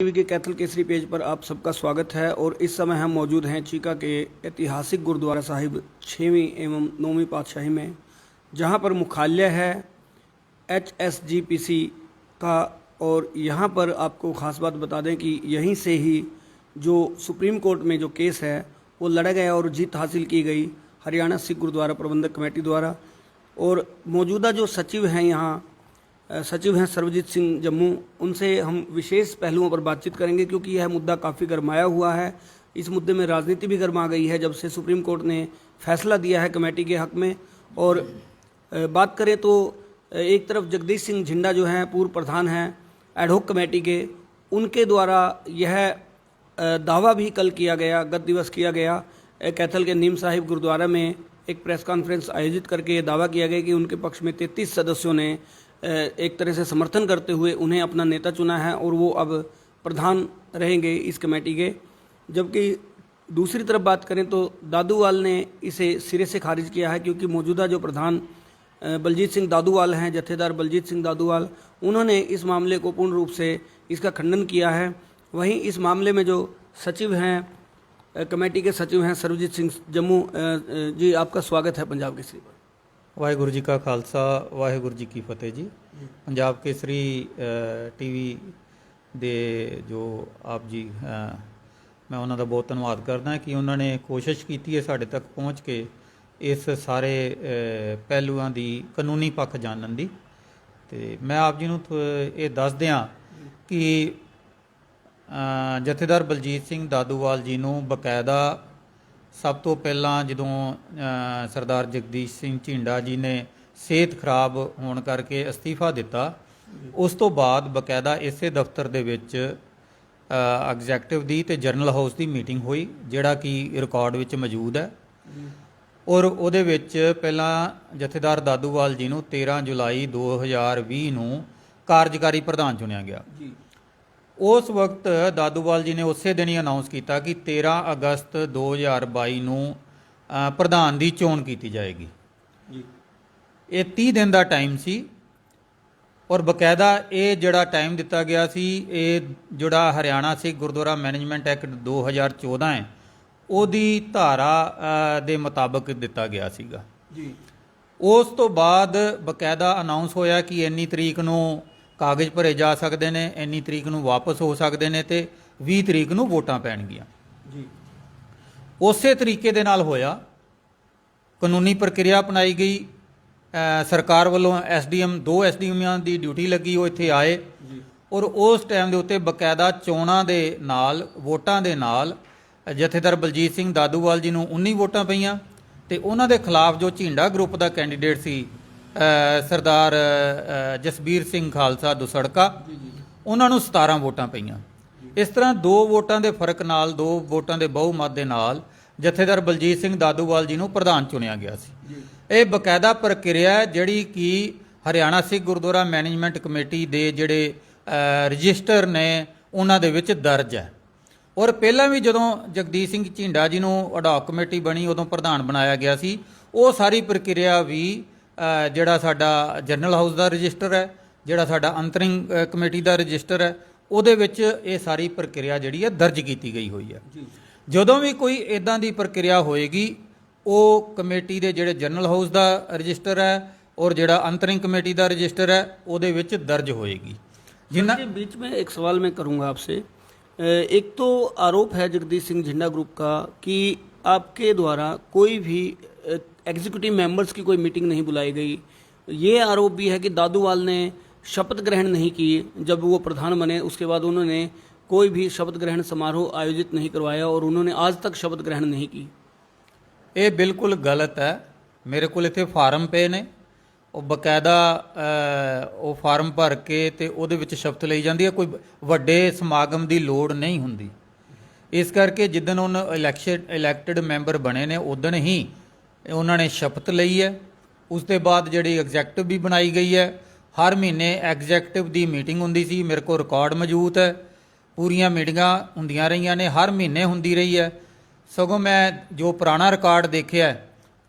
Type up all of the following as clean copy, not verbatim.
TV के Kaithal Kesari page पर आप सबका स्वागत है। और इस समय हम मौजूद हैं चीका के ऐतिहासिक गुरुद्वारा साहिब 6वीं एवं 9वीं पातशाही में, जहां पर मुख्यालय है HSGPC का। और यहां पर आपको ख़ास बात बता दें कि यहीं से ही जो सुप्रीम कोर्ट में जो केस है वो लड़ा गया और जीत हासिल की गई हरियाणा सिख गुरुद्वारा प्रबंधक कमेटी द्वारा। और मौजूदा जो सचिव हैं यहाँ सचिव हैं सर्वजीत सिंह जम्मू, उनसे हम विशेष पहलुओं पर बातचीत करेंगे क्योंकि यह मुद्दा काफ़ी गरमाया हुआ है। इस मुद्दे में राजनीति भी गरमा गई है जब से सुप्रीम कोर्ट ने फैसला दिया है कमेटी के हक में। और बात करें तो एक तरफ जगदीश सिंह झिंडा जो हैं पूर्व प्रधान हैं एडहॉक कमेटी के, उनके द्वारा यह दावा भी कल किया गया, गत दिवस किया गया कैथल के नीम साहिब गुरुद्वारा में एक प्रेस कॉन्फ्रेंस आयोजित करके ये दावा किया गया कि उनके पक्ष में 33 सदस्यों ने एक तरह से समर्थन करते हुए उन्हें अपना नेता चुना है और वो अब प्रधान रहेंगे इस कमेटी के। जबकि दूसरी तरफ बात करें तो दादूवाल ने इसे सिरे से खारिज किया है क्योंकि मौजूदा जो प्रधान बलजीत सिंह दादूवाल हैं, जत्थेदार बलजीत सिंह दादूवाल, उन्होंने इस मामले को पूर्ण रूप से इसका खंडन किया है। वहीं इस मामले में जो सचिव हैं कमेटी के सचिव हैं सर्वजीत सिंह जम्मू जी, आपका स्वागत है पंजाब केसरी पर। वाहिगुरू जी का खालसा वाहिगुरू जी की फतेह जी। पंजाब केसरी टीवी ਦੇ ਜੋ ਆਪ ਜੀ ਮੈਂ ਉਹਨਾਂ ਦਾ ਬਹੁਤ ਧੰਨਵਾਦ ਕਰਦਾ ਕਿ ਉਹਨਾਂ ਨੇ ਕੋਸ਼ਿਸ਼ ਕੀਤੀ ਹੈ ਸਾਡੇ ਤੱਕ ਪਹੁੰਚ ਕੇ ਇਸ ਸਾਰੇ ਪਹਿਲੂਆਂ ਦੀ ਕਾਨੂੰਨੀ ਪੱਖ ਜਾਣਨ ਦੀ। ਤੇ ਮੈਂ ਆਪ ਜੀ ਨੂੰ ਇਹ ਦੱਸ ਦਿਆਂ ਕਿ ਜਥੇਦਾਰ ਬਲਜੀਤ ਸਿੰਘ ਦਾਦੂਵਾਲ ਜੀ ਨੂੰ ਬਕਾਇਦਾ ਸਭ ਤੋਂ ਪਹਿਲਾਂ ਜਦੋਂ ਸਰਦਾਰ ਜਗਦੀਸ਼ ਸਿੰਘ ਝਿੰਡਾ ਜੀ ਨੇ ਸਿਹਤ ਖਰਾਬ ਹੋਣ ਕਰਕੇ ਅਸਤੀਫਾ ਦਿੱਤਾ, ਉਸ ਤੋਂ ਬਾਅਦ ਬਕਾਇਦਾ ਇਸੇ ਦਫ਼ਤਰ ਦੇ ਵਿੱਚ ਐਗਜ਼ੈਕਟਿਵ ਦੀ ਤੇ ਜਰਨਲ ਹਾਊਸ ਦੀ ਮੀਟਿੰਗ ਹੋਈ, ਜਿਹੜਾ ਕਿ ਰਿਕਾਰਡ ਵਿੱਚ ਮੌਜੂਦ ਹੈ। ਔਰ ਉਹਦੇ ਵਿੱਚ ਪਹਿਲਾਂ ਜਥੇਦਾਰ ਦਾਦੂਵਾਲ ਜੀ ਨੂੰ 13 ਜੁਲਾਈ 2020 ਨੂੰ ਕਾਰਜਕਾਰੀ ਪ੍ਰਧਾਨ ਚੁਣਿਆ ਗਿਆ। ਉਸ ਵਕਤ ਦਾਦੂਵਾਲ ਜੀ ਨੇ ਉਸੇ ਦਿਨ ਹੀ ਅਨਾਉਂਸ ਕੀਤਾ ਕਿ 13 ਅਗਸਤ 2022 ਨੂੰ ਪ੍ਰਧਾਨ ਦੀ ਚੋਣ ਕੀਤੀ ਜਾਏਗੀ। ਇਹ 30 ਦਿਨ ਦਾ ਟਾਈਮ ਸੀ ਔਰ ਬਕਾਇਦਾ ਇਹ ਜਿਹੜਾ ਟਾਈਮ ਦਿੱਤਾ ਗਿਆ ਸੀ ਇਹ ਜਿਹੜਾ ਹਰਿਆਣਾ ਸਿੱਖ ਗੁਰਦੁਆਰਾ ਮੈਨੇਜਮੈਂਟ ਐਕਟ 2014 ਹੈ ਉਹਦੀ ਧਾਰਾ ਦੇ ਮੁਤਾਬਕ ਦਿੱਤਾ ਗਿਆ ਸੀਗਾ ਜੀ। ਉਸ ਤੋਂ ਬਾਅਦ ਬਕਾਇਦਾ ਅਨਾਉਂਸ ਹੋਇਆ ਕਿ ਇੰਨੀ ਤਰੀਕ ਨੂੰ ਕਾਗਜ਼ ਭਰੇ ਜਾ ਸਕਦੇ ਨੇ, ਇੰਨੀ ਤਰੀਕ ਨੂੰ ਵਾਪਸ ਹੋ ਸਕਦੇ ਨੇ ਤੇ 20 ਤਰੀਕ ਨੂੰ ਵੋਟਾਂ ਪੈਣਗੀਆਂ ਜੀ। ਉਸੇ ਤਰੀਕੇ ਦੇ ਨਾਲ ਹੋਇਆ, ਕਾਨੂੰਨੀ ਪ੍ਰਕਿਰਿਆ ਅਪਣਾਈ ਗਈ। ਸਰਕਾਰ ਵੱਲੋਂ ਦੋ ਐਸਡੀਐਮਾਂ ਦੀ ਡਿਊਟੀ ਲੱਗੀ, ਉਹ ਇੱਥੇ ਆਏ ਔਰ ਉਸ ਟਾਈਮ ਦੇ ਉੱਤੇ ਬਕਾਇਦਾ ਚੋਣਾਂ ਦੇ ਨਾਲ ਵੋਟਾਂ ਦੇ ਨਾਲ ਜਥੇਦਾਰ ਬਲਜੀਤ ਸਿੰਘ ਦਾਦੂਵਾਲ ਜੀ ਨੂੰ 19 ਵੋਟਾਂ ਪਈਆਂ ਤੇ ਉਹਨਾਂ ਦੇ ਖਿਲਾਫ ਜੋ ਝਿੰਡਾ ਗਰੁੱਪ ਦਾ ਕੈਂਡੀਡੇਟ ਸੀ ਸਰਦਾਰ ਜਸਬੀਰ ਸਿੰਘ ਖਾਲਸਾ ਦੁਸੜਕਾ, ਉਹਨਾਂ ਨੂੰ 17 ਵੋਟਾਂ ਪਈਆਂ। ਇਸ ਤਰ੍ਹਾਂ 2 ਵੋਟਾਂ ਦੇ ਫਰਕ ਨਾਲ, 2 ਵੋਟਾਂ ਦੇ ਬਹੁਮਤ ਦੇ ਨਾਲ ਜਥੇਦਾਰ ਬਲਜੀਤ ਸਿੰਘ ਦਾਦੂਵਾਲ ਜੀ ਨੂੰ ਪ੍ਰਧਾਨ ਚੁਣਿਆ ਗਿਆ ਸੀ। ਇਹ ਬਕਾਇਦਾ ਪ੍ਰਕਿਰਿਆ ਜਿਹੜੀ ਕਿ ਹਰਿਆਣਾ ਸਿੱਖ ਗੁਰਦੁਆਰਾ ਮੈਨੇਜਮੈਂਟ ਕਮੇਟੀ ਦੇ ਜਿਹੜੇ ਰਜਿਸਟਰ ਨੇ ਉਹਨਾਂ ਦੇ ਵਿੱਚ ਦਰਜ ਹੈ। ਔਰ ਪਹਿਲਾਂ ਵੀ ਜਦੋਂ ਜਗਦੀਸ਼ ਸਿੰਘ ਝਿੰਡਾ ਜੀ ਨੂੰ ਅਡਾਕ ਕਮੇਟੀ ਬਣੀ ਉਦੋਂ ਪ੍ਰਧਾਨ ਬਣਾਇਆ ਗਿਆ ਸੀ, ਉਹ ਸਾਰੀ ਪ੍ਰਕਿਰਿਆ ਵੀ ਜਿਹੜਾ ਸਾਡਾ ਜਰਨਲ ਹਾਊਸ ਦਾ ਰਜਿਸਟਰ ਹੈ, ਜਿਹੜਾ ਸਾਡਾ ਅੰਤਰਿੰਗ ਕਮੇਟੀ ਦਾ ਰਜਿਸਟਰ ਹੈ, ਉਹਦੇ ਵਿੱਚ ਇਹ ਸਾਰੀ ਪ੍ਰਕਿਰਿਆ ਜਿਹੜੀ ਹੈ ਦਰਜ ਕੀਤੀ ਗਈ ਹੋਈ ਹੈ। ਜਦੋਂ ਵੀ ਕੋਈ ਇੱਦਾਂ ਦੀ ਪ੍ਰਕਿਰਿਆ ਹੋਏਗੀ ਉਹ ਕਮੇਟੀ ਦੇ ਜਿਹੜੇ ਜਰਨਲ ਹਾਊਸ ਦਾ ਰਜਿਸਟਰ ਹੈ और ਜਿਹੜਾ अंतरिंग कमेटी का रजिस्टर है ਉਹਦੇ ਵਿੱਚ दर्ज होएगी। जिन्ना बीच में एक सवाल मैं करूंगा आपसे। एक तो आरोप है जगदीश सिंह झिंडा ग्रुप का कि आपके द्वारा कोई भी एग्जीक्यूटिव मेंबर्स की कोई मीटिंग नहीं बुलाई गई। ये आरोप भी है कि दादूवाल ने शपथ ग्रहण नहीं की, जब वो प्रधान बने उसके बाद उन्होंने कोई भी शपथ ग्रहण समारोह आयोजित नहीं करवाया और उन्होंने आज तक शपथ ग्रहण नहीं की। ये बिल्कुल गलत है। मेरे को इत्थे फार्म पे ने, ਉਹ ਬਕਾਇਦਾ ਉਹ ਫਾਰਮ ਭਰ ਕੇ ਤੇ ਉਹਦੇ ਵਿੱਚ ਸ਼ਪਥ ਲਈ ਜਾਂਦੀ ਹੈ। ਕੋਈ ਵੱਡੇ ਸਮਾਗਮ ਦੀ ਲੋੜ ਨਹੀਂ ਹੁੰਦੀ। ਇਸ ਕਰਕੇ ਜਿੱਦਣ ਉਹਨਾਂ ਇਲੈਕਟਡ ਮੈਂਬਰ ਬਣੇ ਨੇ ਉਦਣ ਹੀ ਉਹਨਾਂ ਨੇ ਸ਼ਪਥ ਲਈ ਹੈ। ਉਸ ਦੇ ਬਾਅਦ ਜਿਹੜੀ ਐਗਜ਼ੈਕਟਿਵ ਵੀ ਬਣਾਈ ਗਈ ਹੈ। ਹਰ ਮਹੀਨੇ ਐਗਜ਼ੈਕਟਿਵ ਦੀ ਮੀਟਿੰਗ ਹੁੰਦੀ ਸੀ, ਮੇਰੇ ਕੋਲ ਰਿਕਾਰਡ ਮੌਜੂਦ ਹੈ। ਪੂਰੀਆਂ ਮੀਟਿੰਗਾਂ ਹੁੰਦੀਆਂ ਰਹੀਆਂ ਨੇ, ਹਰ ਮਹੀਨੇ ਹੁੰਦੀ ਰਹੀ ਹੈ। ਸਗੋਂ ਮੈਂ ਜੋ ਪੁਰਾਣਾ ਰਿਕਾਰਡ ਦੇਖਿਆ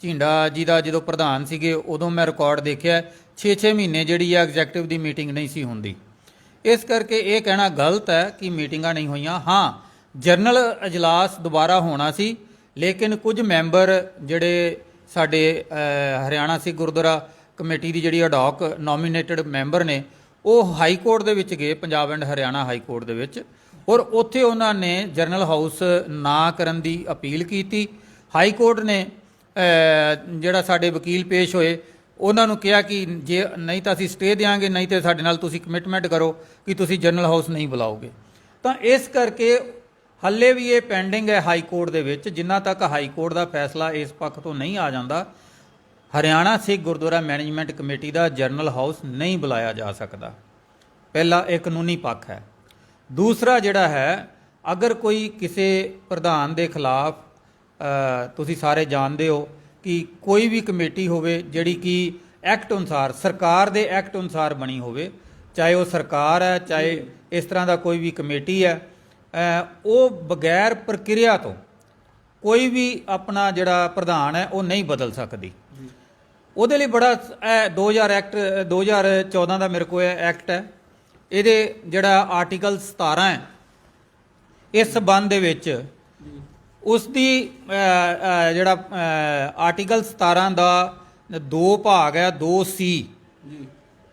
ਝਿੰਡਾ ਜੀ ਦਾ ਜਦੋਂ ਪ੍ਰਧਾਨ ਸੀਗੇ ਉਦੋਂ ਮੈਂ ਰਿਕਾਰਡ ਦੇਖਿਆ 6-6 ਮਹੀਨੇ ਜਿਹੜੀ ਹੈ ਐਗਜ਼ੈਕਟਿਵ ਦੀ ਮੀਟਿੰਗ ਨਹੀਂ ਸੀ ਹੁੰਦੀ। ਇਸ ਕਰਕੇ ਇਹ ਕਹਿਣਾ ਗਲਤ ਹੈ ਕਿ ਮੀਟਿੰਗਾਂ ਨਹੀਂ ਹੋਈਆਂ। ਹਾਂ, ਜਨਰਲ ਅਜਲਾਸ ਦੁਬਾਰਾ ਹੋਣਾ ਸੀ, ਲੇਕਿਨ ਕੁਝ ਮੈਂਬਰ ਜਿਹੜੇ ਸਾਡੇ ਹਰਿਆਣਾ ਸਿੱਖ ਗੁਰਦੁਆਰਾ ਕਮੇਟੀ ਦੀ ਜਿਹੜੀ ਅਡੌਕ ਨੋਮੀਨੇਟਡ ਮੈਂਬਰ ਨੇ, ਉਹ ਹਾਈ ਕੋਰਟ ਦੇ ਵਿੱਚ ਗਏ, Punjab and Haryana high court ਦੇ ਵਿੱਚ, ਔਰ ਉੱਥੇ ਉਹਨਾਂ ਨੇ ਜਰਨਲ ਹਾਊਸ ਨਾ ਕਰਨ ਦੀ ਅਪੀਲ ਕੀਤੀ। ਹਾਈ ਕੋਰਟ ਨੇ ਜਿਹੜਾ ਸਾਡੇ ਵਕੀਲ ਪੇਸ਼ ਹੋਏ, ਉਹਨਾਂ ਨੂੰ ਕਿਹਾ ਕਿ ਜੇ ਨਹੀਂ ਤਾਂ ਅਸੀਂ ਸਟੇ ਦੇਵਾਂਗੇ, ਨਹੀਂ ਤਾਂ ਸਾਡੇ ਨਾਲ ਤੁਸੀਂ ਕਮਿਟਮੈਂਟ ਕਰੋ ਕਿ ਤੁਸੀਂ ਜਰਨਲ ਹਾਊਸ ਨਹੀਂ ਬੁਲਾਓਗੇ। ਤਾਂ ਇਸ ਕਰਕੇ ਹੱਲੇ ਵੀ ਇਹ ਪੈਂਡਿੰਗ ਹੈ ਹਾਈ ਕੋਰਟ ਦੇ ਵਿੱਚ। ਜਿੰਨਾ ਤੱਕ ਹਾਈ ਕੋਰਟ ਦਾ ਫੈਸਲਾ ਇਸ ਪੱਖ ਤੋਂ ਨਹੀਂ ਆ ਜਾਂਦਾ, ਹਰਿਆਣਾ ਸਿੱਖ ਗੁਰਦੁਆਰਾ ਮੈਨੇਜਮੈਂਟ ਕਮੇਟੀ ਦਾ ਜਰਨਲ ਹਾਊਸ ਨਹੀਂ ਬੁਲਾਇਆ ਜਾ ਸਕਦਾ। ਪਹਿਲਾ ਇਹ ਕਾਨੂੰਨੀ ਪੱਖ ਹੈ। ਦੂਸਰਾ ਜਿਹੜਾ ਹੈ, ਅਗਰ ਕੋਈ ਕਿਸੇ ਪ੍ਰਧਾਨ ਦੇ ਖਿਲਾਫ, ਤੁਸੀਂ ਸਾਰੇ ਜਾਣਦੇ ਹੋ ਕਿ ਕੋਈ ਵੀ ਕਮੇਟੀ ਹੋਵੇ ਜਿਹੜੀ ਕਿ ਐਕਟ ਅਨੁਸਾਰ, ਸਰਕਾਰ ਦੇ ਐਕਟ ਅਨੁਸਾਰ ਬਣੀ ਹੋਵੇ, ਚਾਹੇ ਉਹ ਸਰਕਾਰ ਹੈ, ਚਾਹੇ ਇਸ ਤਰ੍ਹਾਂ ਦਾ ਕੋਈ ਵੀ ਕਮੇਟੀ ਹੈ, ਉਹ ਬਗੈਰ ਪ੍ਰਕਿਰਿਆ ਤੋਂ ਕੋਈ ਵੀ ਆਪਣਾ ਜਿਹੜਾ ਪ੍ਰਧਾਨ ਹੈ ਉਹ ਨਹੀਂ ਬਦਲ ਸਕਦੀ। ਉਹਦੇ ਲਈ ਬੜਾ 2014 ਦਾ ਮੇਰੇ ਕੋਲ ਐਕਟ ਹੈ, ਇਹਦੇ ਜਿਹੜਾ ਆਰਟੀਕਲ 17 ਹੈ, ਇਸ ਸੰਬੰਧ ਦੇ ਵਿੱਚ ਉਸ ਦੀ ਜਿਹੜਾ ਆਰਟੀਕਲ 17 ਦਾ 2 ਭਾਗ ਹੈ, 2C,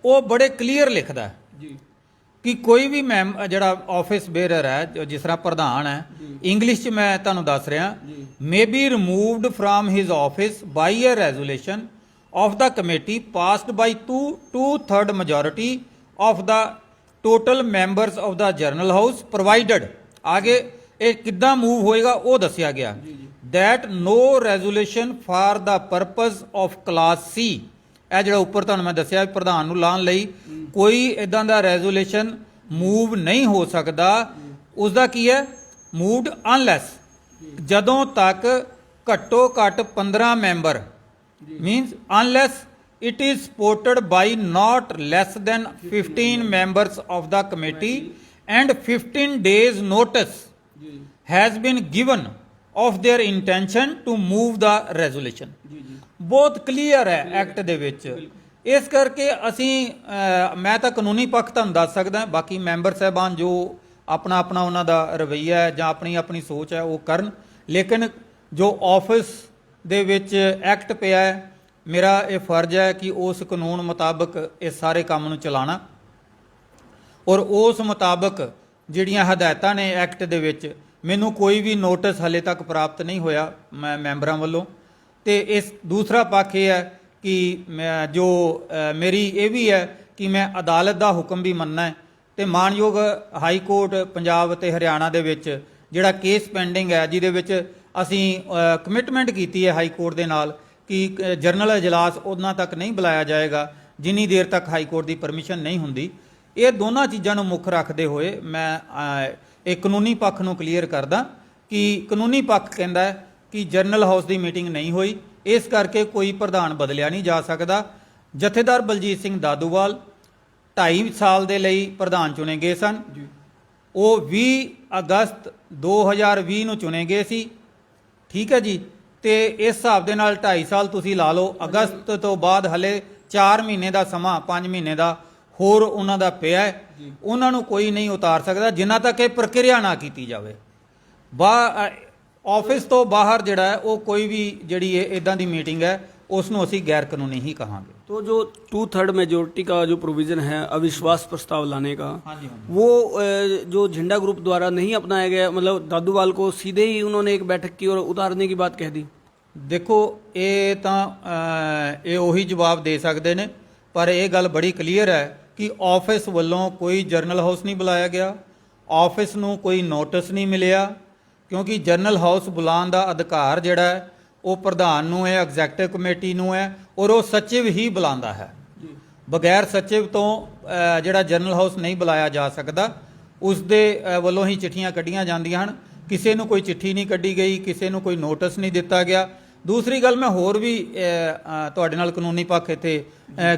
ਉਹ ਬੜੇ ਕਲੀਅਰ ਲਿਖਦਾ ਹੈ ਕਿ ਕੋਈ ਵੀ ਜਿਹੜਾ ਆਫਿਸ ਬੇਅਰਰ ਹੈ, ਜਿਸ ਤਰ੍ਹਾਂ ਪ੍ਰਧਾਨ ਹੈ, ਇੰਗਲਿਸ਼ 'ਚ ਮੈਂ ਤੁਹਾਨੂੰ ਦੱਸ ਰਿਹਾ, may be removed from his office by a resolution of the committee passed by 2/3 majority of the total members of the journal house provided, आगे ਇਹ ਕਿੱਦਾਂ ਮੂਵ ਹੋਏਗਾ ਉਹ ਦੱਸਿਆ ਗਿਆ, that no resolution for the purpose of class C, ਇਹ ਜਿਹੜਾ ਉੱਪਰ ਤੁਹਾਨੂੰ ਮੈਂ ਦੱਸਿਆ ਪ੍ਰਧਾਨ ਨੂੰ ਲਾਉਣ ਲਈ ਕੋਈ ਇਦਾਂ ਦਾ ਰੈਜ਼ੋਲੂਸ਼ਨ ਮੂਵ ਨਹੀਂ ਹੋ ਸਕਦਾ। ਉਸ ਦਾ ਕੀ ਹੈ, ਮੂਵਡ ਅਨਲੈਸ, ਜਦੋਂ ਤੱਕ ਘੱਟੋ ਘੱਟ 15 member, means unless it is supported by not less than 15 members of the committee and 15 days notice has been given of their intention to move the resolution। ਬਹੁਤ ਕਲੀਅਰ ਹੈ ਐਕਟ ਦੇ ਵਿੱਚ। ਇਸ ਕਰਕੇ ਅਸੀਂ ਮੈਂ ਤਾਂ ਕਾਨੂੰਨੀ ਪੱਖ ਤੁਹਾਨੂੰ ਦੱਸ ਸਕਦਾ, ਬਾਕੀ ਮੈਂਬਰ ਸਾਹਿਬਾਨ ਜੋ ਆਪਣਾ ਆਪਣਾ ਉਹਨਾਂ ਦਾ ਰਵੱਈਆ ਹੈ ਜਾਂ ਆਪਣੀ ਆਪਣੀ ਸੋਚ ਹੈ ਉਹ ਕਰਨ, ਲੇਕਿਨ ਜੋ ਆਫਿਸ ਦੇ ਵਿੱਚ ਐਕਟ ਪਿਆ ਹੈ, ਮੇਰਾ ਇਹ ਫਰਜ਼ ਹੈ ਕਿ ਉਸ ਕਾਨੂੰਨ ਮੁਤਾਬਕ ਇਸ ਸਾਰੇ ਕੰਮ ਨੂੰ ਚਲਾਉਣਾ, ਔਰ ਉਸ ਮੁਤਾਬਕ ਜਿਹੜੀਆਂ ਹਦਾਇਤਾਂ ਨੇ ਐਕਟ ਦੇ ਵਿੱਚ, ਮੈਨੂੰ ਕੋਈ ਵੀ ਨੋਟਿਸ ਹਾਲੇ ਤੱਕ ਪ੍ਰਾਪਤ ਨਹੀਂ ਹੋਇਆ ਮੈਂਬਰਾਂ ਵੱਲੋਂ। ਤੇ ਇਸ ਦੂਸਰਾ ਪੱਖ ਇਹ ਹੈ ਕਿ ਮੈਂ ਜੋ ਮੇਰੀ ਇਹ ਵੀ ਹੈ ਕਿ ਮੈਂ ਅਦਾਲਤ ਦਾ ਹੁਕਮ ਵੀ ਮੰਨਣਾ ਹੈ, ਤੇ ਮਾਨਯੋਗ ਹਾਈ ਕੋਰਟ ਪੰਜਾਬ ਅਤੇ ਹਰਿਆਣਾ ਦੇ ਵਿੱਚ ਜਿਹੜਾ ਕੇਸ ਪੈਂਡਿੰਗ ਹੈ, ਜਿਹਦੇ ਵਿੱਚ ਅਸੀਂ ਕਮਿਟਮੈਂਟ ਕੀਤੀ ਹੈ ਹਾਈ ਕੋਰਟ ਦੇ ਨਾਲ ਕਿ ਜਰਨਲ ਅਜਲਾਸ ਉਹਨਾਂ ਤੱਕ ਨਹੀਂ ਬੁਲਾਇਆ ਜਾਏਗਾ ਜਿੰਨੀ ਦੇਰ ਤੱਕ ਹਾਈ ਕੋਰਟ ਦੀ ਪਰਮਿਸ਼ਨ ਨਹੀਂ ਹੁੰਦੀ। ਇਹ ਦੋਨਾਂ ਚੀਜ਼ਾਂ ਨੂੰ ਮੁੱਖ ਰੱਖਦੇ ਹੋਏ ਮੈਂ ਇਹ ਕਾਨੂੰਨੀ ਪੱਖ ਨੂੰ ਕਲੀਅਰ ਕਰਦਾ ਕਿ ਕਾਨੂੰਨੀ ਪੱਖ ਕਹਿੰਦਾ ਹੈ ਕਿ ਜਰਨਲ ਹਾਊਸ ਦੀ ਮੀਟਿੰਗ ਨਹੀਂ ਹੋਈ, ਇਸ ਕਰਕੇ ਕੋਈ ਪ੍ਰਧਾਨ ਬਦਲਿਆ ਨਹੀਂ ਜਾ ਸਕਦਾ। ਜਥੇਦਾਰ ਬਲਜੀਤ ਸਿੰਘ ਦਾਦੂਵਾਲ 2.5 ਸਾਲ ਦੇ ਲਈ ਪ੍ਰਧਾਨ ਚੁਣੇ ਗਏ ਸਨ, ਉਹ 20 ਅਗਸਤ 2020 ਨੂੰ ਚੁਣੇ ਗਏ ਸੀ, ਠੀਕ ਹੈ ਜੀ। ਤੇ ਇਸ ਹਿਸਾਬ ਦੇ ਨਾਲ 2.5 ਸਾਲ ਤੁਸੀਂ ਲਾ ਲਓ, ਅਗਸਤ ਤੋਂ ਬਾਅਦ ਹਲੇ 4 ਮਹੀਨੇ ਦਾ ਸਮਾਂ, 5 ਮਹੀਨੇ ਦਾ ਹੋਰ ਉਹਨਾਂ ਦਾ ਪਿਆ ਹੈ, ਉਹਨਾਂ ਨੂੰ ਕੋਈ ਨਹੀਂ ਉਤਾਰ ਸਕਦਾ ਜਿੰਨਾ ਤੱਕ ਇਹ ਪ੍ਰਕਿਰਿਆ ਨਾ ਕੀਤੀ ਜਾਵੇ। ਆਫਿਸ ਤੋਂ ਬਾਹਰ ਜਿਹੜਾ ਹੈ ਉਹ ਕੋਈ ਵੀ ਜਿਹੜੀ ਇਦਾਂ ਦੀ ਮੀਟਿੰਗ ਹੈ ਉਸ ਨੂੰ ਅਸੀਂ गैर कानूनी ही कहांगे। तो जो 2/3 मेजोरिटी का जो प्रोविज़न है अविश्वास प्रस्ताव लाने का, वो जो झंडा ग्रुप द्वारा नहीं अपनाया गया, मतलब दादूवाल को सीधे ही उन्होंने एक बैठक की और उतारने की बात कह दी। देखो ये तो ये ਉਹੀ जवाब दे सकते हैं, पर यह गल बड़ी क्लीयर है कि ऑफिस वालों कोई जरनल हाउस नहीं बुलाया गया, ऑफिस ਨੂੰ कोई नोटिस नहीं मिलिਆ, क्योंकि जरनल हाउस बुलाने का अधिकार ਜਿਹੜਾ ਹੈ ਉਹ ਪ੍ਰਧਾਨ ਨੂੰ ਹੈ, ਐਗਜ਼ੈਕਟਿਵ ਕਮੇਟੀ ਨੂੰ ਹੈ, ਔਰ ਉਹ ਸਚਿਵ ਹੀ ਬੁਲਾਉਂਦਾ ਹੈ। ਬਗੈਰ ਸਚਿਵ ਤੋਂ ਜਿਹੜਾ ਜਰਨਲ ਹਾਊਸ ਨਹੀਂ ਬੁਲਾਇਆ ਜਾ ਸਕਦਾ, ਉਸ ਦੇ ਵੱਲੋਂ ਹੀ ਚਿੱਠੀਆਂ ਕੱਢੀਆਂ ਜਾਂਦੀਆਂ ਹਨ। ਕਿਸੇ ਨੂੰ ਕੋਈ ਚਿੱਠੀ ਨਹੀਂ ਕੱਢੀ ਗਈ, ਕਿਸੇ ਨੂੰ ਕੋਈ ਨੋਟਿਸ ਨਹੀਂ ਦਿੱਤਾ ਗਿਆ। ਦੂਸਰੀ ਗੱਲ ਮੈਂ ਹੋਰ ਵੀ ਤੁਹਾਡੇ ਨਾਲ ਕਾਨੂੰਨੀ ਪੱਖ ਇੱਥੇ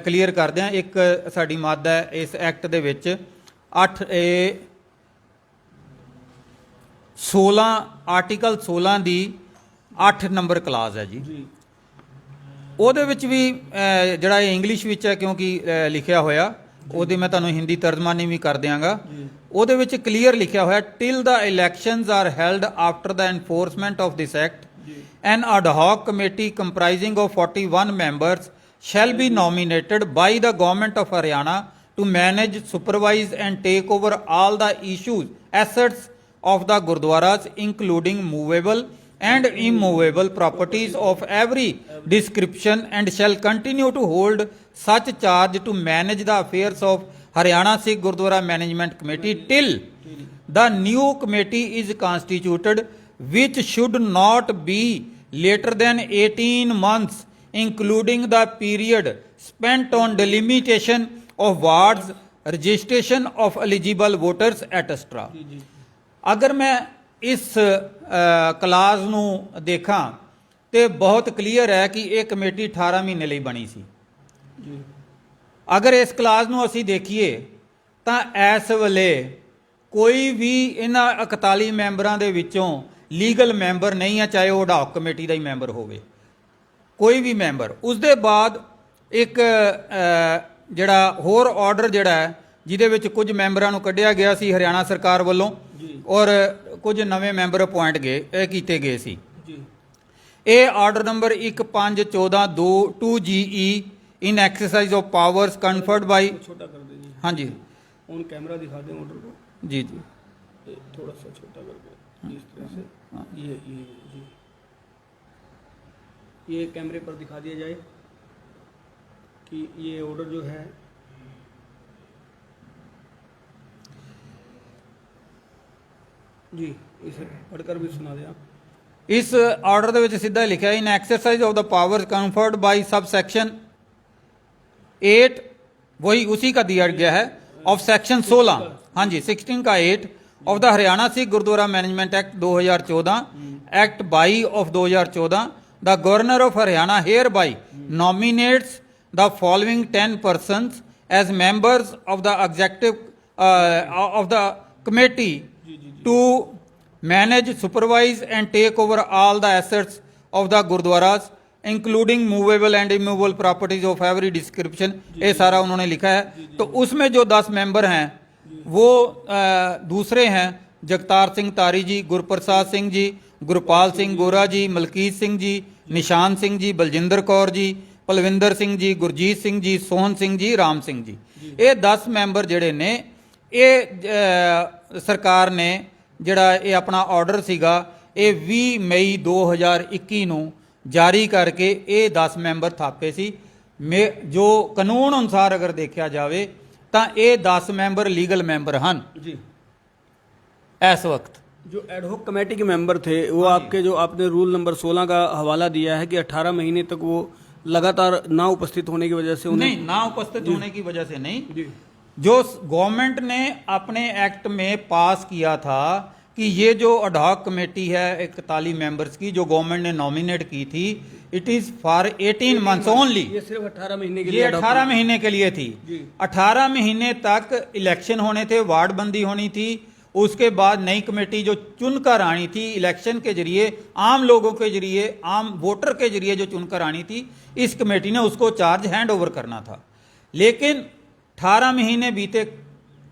ਕਲੀਅਰ ਕਰ ਦਿਆਂ। ਇੱਕ ਸਾਡੀ ਮਾਦਾ ਹੈ ਇਸ ਐਕਟ ਦੇ ਵਿੱਚ 16 ਆਰਟੀਕਲ 16 ਦੀ 8 ਨੰਬਰ ਕਲਾਸ ਹੈ ਜੀ, ਉਹਦੇ ਵਿੱਚ ਵੀ ਜਿਹੜਾ ਇਹ ਇੰਗਲਿਸ਼ ਵਿੱਚ ਹੈ ਕਿਉਂਕਿ ਲਿਖਿਆ ਹੋਇਆ ਉਹਦੀ ਮੈਂ ਤੁਹਾਨੂੰ ਹਿੰਦੀ ਤਰਜਮਾਨੀ ਵੀ ਕਰ ਦਿਆਂਗਾ। ਉਹਦੇ ਵਿੱਚ ਕਲੀਅਰ ਲਿਖਿਆ ਹੋਇਆ till the elections are held after the enforcement of this act an ad hoc committee comprising of 41 members shall be nominated by the government of Haryana to manage, supervise and take over all the issues, assets of the Gurdwaras, including movable and immovable properties of every description, and shall continue to hold such charge to manage the affairs of Haryana Sikh Gurdwara Management Committee till the new committee is constituted, which should not be later than 18 months, including the period spent on delimitation of wards, registration of eligible voters, etc. अगर मैं इस class ਨੂੰ ਦੇਖਾਂ ਤੇ ਬਹੁਤ clear ਹੈ ਕਿ ਇਹ ਕਮੇਟੀ 18 ਮਹੀਨੇ ਲਈ ਬਣੀ ਸੀ। ਅਗਰ ਇਸ ਕਲਾਸ ਨੂੰ ਅਸੀਂ ਦੇਖੀਏ ਤਾਂ ਇਸ ਵੇਲੇ ਕੋਈ ਵੀ ਇਹਨਾਂ 41 ਮੈਂਬਰਾਂ ਦੇ ਵਿੱਚੋਂ ਲੀਗਲ ਮੈਂਬਰ ਨਹੀਂ ਹੈ, ਚਾਹੇ ਉਹ ਅਡਾਕ ਕਮੇਟੀ ਦਾ ਹੀ ਮੈਂਬਰ ਹੋਵੇ, ਕੋਈ ਵੀ ਮੈਂਬਰ। ਉਸ ਦੇ ਬਾਅਦ ਇੱਕ ਜਿਹੜਾ ਹੋਰ ਆਰਡਰ ਜਿਹੜਾ ਹੈ ਜਿਹਦੇ ਵਿੱਚ ਕੁਝ ਮੈਂਬਰਾਂ ਨੂੰ ਕੱਢਿਆ ਗਿਆ ਸੀ ਹਰਿਆਣਾ ਸਰਕਾਰ ਵੱਲੋਂ ਔਰ ਕੁਝ ਨਵੇਂ ਮੈਂਬਰ ਅਪੁਆਇੰਟ ਕੀਤੇ ਗਏ ਸੀ। ਇਹ order number 1514/2 in exercise of powers conferred by छोटा कर दीजिए। हाँ जी, ऑन कैमरा दिखा दें ऑर्डर को, जी जी, थोड़ा सा छोटा करके इस तरह से। ये जी, ये कैमरे पर दिखा दिया जाए कि ये ऑर्डर जो है जी, इसे पढ़कर भी सुना दें आप। इस आर्डर ਦੇ ਵਿੱਚ ਸਿੱਧਾ ਲਿਖਿਆ इन exercise of the powers conferred by subsection 8, वही उसी का दिया गया है, ऑफ सेक्शन 16, हाँ जी 16 का 8 of the Haryana Sikh Gurdwara management act 2014, act 22 of 2014, the governor of Haryana hereby nominates the following 10 persons as members of the executive of the committee to manage, supervise and take over all the assets of the gurdwaras, including movable and immovable properties of every description. ये सारा उन्होंने लिखा है। तो उसमें जो 10 member हैं वो दूसरे हैं जगतार सिंह तारी जी, गुरप्रसाद सिंह जी, गुरपाल सिंह गोरा जी, मलकीत सिंह जी, निशान सिंह जी, बलजिंदर कौर जी, पलविंदर सिंह जी, गुरजीत सिंह जी, सोहन सिंह जी, राम सिंह जी। ये 10 मैंबर ਜਿਹੜੇ ਨੇ ਇਹ ਸਰਕਾਰ ਨੇ ਜਿਹੜਾ ਇਹ ਆਪਣਾ ਆਰਡਰ ਸੀਗਾ ਇਹ 20 ਮਈ 2021 ਨੂੰ ਜਾਰੀ ਕਰਕੇ ਇਹ 10 ਮੈਂਬਰ ਥਾਪੇ ਸੀ। ਜੋ ਕਾਨੂੰਨ ਅਨੁਸਾਰ ਅਗਰ ਦੇਖਿਆ ਜਾਵੇ ਤਾਂ ਇਹ 10 ਮੈਂਬਰ ਲੀਗਲ ਮੈਂबर ਹਨ जी। इस वक्त। जो एडहॉक कमेटी के मेंबर थे वो आपके जो आपने रूल नंबर 16 का हवाला दिया है कि 18 महीने तक वो लगातार ना उपस्थित होने की वजह से उन्हें नहीं, ना उपस्थित होने की वजह से नहीं, जो गवर्नमेंट ने अपने एक्ट में पास किया था कि ये जो अडॉक कमेटी है 41 मेंबर्स की जो गवर्नमेंट ने नॉमिनेट की थी, it is for 18 months only. ये सिर्फ 18 महीने के ये लिए 18 महीने के लिए थी। 18 महीने तक इलेक्शन होने थे, वार्ड बंदी होनी थी, उसके बाद नई कमेटी जो चुनकर आनी थी इलेक्शन के जरिए, आम लोगों के जरिए, आम वोटर के जरिए जो चुनकर आनी थी, इस कमेटी ने उसको चार्ज हैंड ओवर करना था। लेकिन 18 महीने बीते,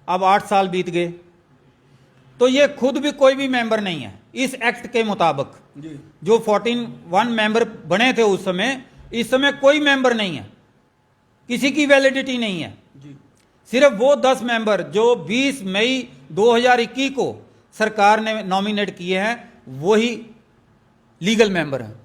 अब 8 साल बीत गए, तो ये खुद भी कोई भी मेंबर नहीं है इस एक्ट के मुताबिक। जो 41 मेंबर बने थे उस समय, इस समय कोई मेंबर नहीं है, किसी की वैलिडिटी नहीं है। सिर्फ वो 10 मेंबर जो 20 मई 2021 को सरकार ने नॉमिनेट किए हैं वही लीगल मेंबर हैं।